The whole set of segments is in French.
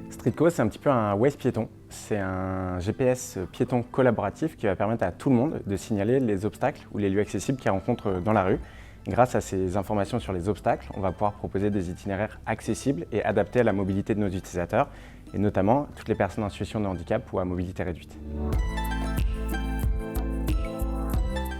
Streetco, c'est un petit peu un Waze piéton. C'est un GPS piéton collaboratif qui va permettre à tout le monde de signaler les obstacles ou les lieux accessibles qu'ils rencontrent dans la rue. Grâce à ces informations sur les obstacles, on va pouvoir proposer des itinéraires accessibles et adaptés à la mobilité de nos utilisateurs, et notamment toutes les personnes en situation de handicap ou à mobilité réduite.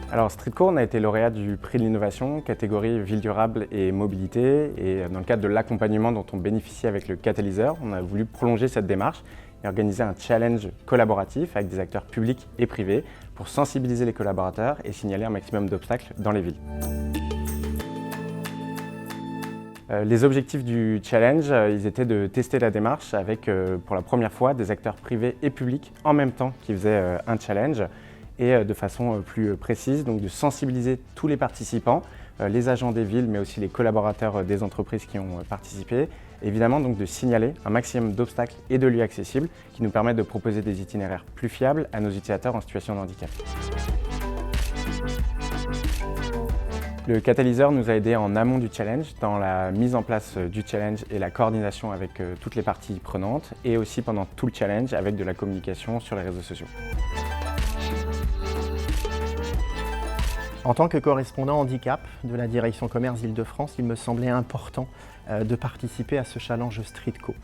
Alors Streetco, on a été lauréat du prix de l'innovation, catégorie ville durable et mobilité. Et dans le cadre de l'accompagnement dont on bénéficie avec le catalyseur, on a voulu prolonger cette démarche et organiser un challenge collaboratif avec des acteurs publics et privés pour sensibiliser les collaborateurs et signaler un maximum d'obstacles dans les villes. Les objectifs du challenge, ils étaient de tester la démarche avec, pour la première fois, des acteurs privés et publics en même temps qui faisaient un challenge, et de façon plus précise, donc de sensibiliser tous les participants, les agents des villes, mais aussi les collaborateurs des entreprises qui ont participé. Évidemment, donc de signaler un maximum d'obstacles et de lieux accessibles qui nous permettent de proposer des itinéraires plus fiables à nos utilisateurs en situation de handicap. Le catalyseur nous a aidés en amont du challenge, dans la mise en place du challenge et la coordination avec toutes les parties prenantes, et aussi pendant tout le challenge avec de la communication sur les réseaux sociaux. En tant que correspondant handicap de la direction commerce Île-de-France, il me semblait important de participer à ce challenge Streetco.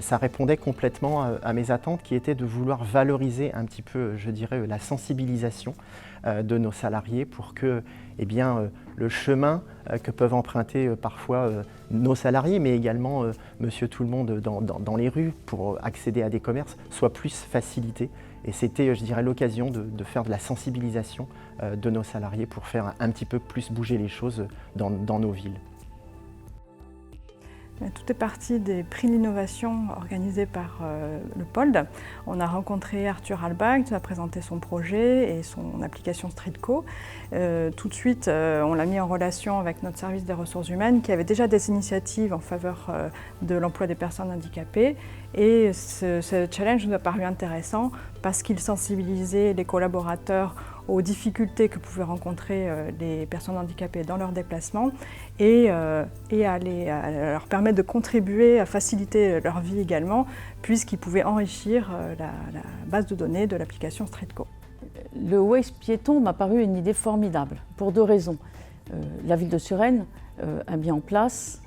Ça répondait complètement à mes attentes qui étaient de vouloir valoriser un petit peu, je dirais, la sensibilisation de nos salariés pour que le chemin que peuvent emprunter parfois nos salariés, mais également monsieur tout le monde dans les rues pour accéder à des commerces, soit plus facilité. Et c'était, je dirais, l'occasion de faire de la sensibilisation de nos salariés pour faire un petit peu plus bouger les choses dans nos villes. Tout est parti des prix de l'innovation organisés par le POLD. On a rencontré Arthur Albach, qui a présenté son projet et son application Streetco. Tout de suite, on l'a mis en relation avec notre service des ressources humaines qui avait déjà des initiatives en faveur de l'emploi des personnes handicapées. Et ce challenge nous a paru intéressant parce qu'il sensibilisait les collaborateurs aux difficultés que pouvaient rencontrer les personnes handicapées dans leurs déplacements et à leur permettre de contribuer à faciliter leur vie également, puisqu'ils pouvaient enrichir la base de données de l'application Streetco. Le Waze piéton m'a paru une idée formidable, pour deux raisons. La ville de Suresnes a mis en place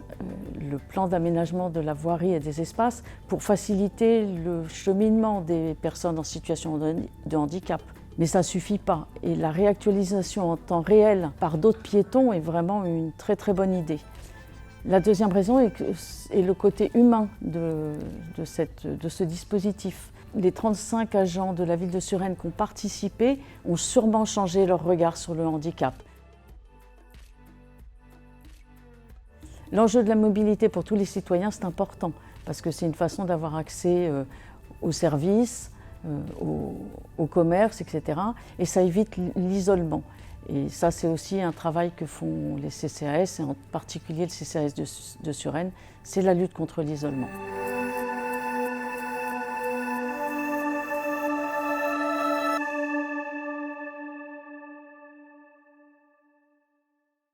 le plan d'aménagement de la voirie et des espaces pour faciliter le cheminement des personnes en situation de handicap. Mais ça ne suffit pas. Et la réactualisation en temps réel par d'autres piétons est vraiment une très très bonne idée. La deuxième raison est le côté humain de ce dispositif. Les 35 agents de la ville de Suresnes qui ont participé ont sûrement changé leur regard sur le handicap. L'enjeu de la mobilité pour tous les citoyens, c'est important parce que c'est une façon d'avoir accès aux services, au commerce, etc. Et ça évite l'isolement. Et ça, c'est aussi un travail que font les CCAS, et en particulier le CCAS de Suresnes, c'est la lutte contre l'isolement.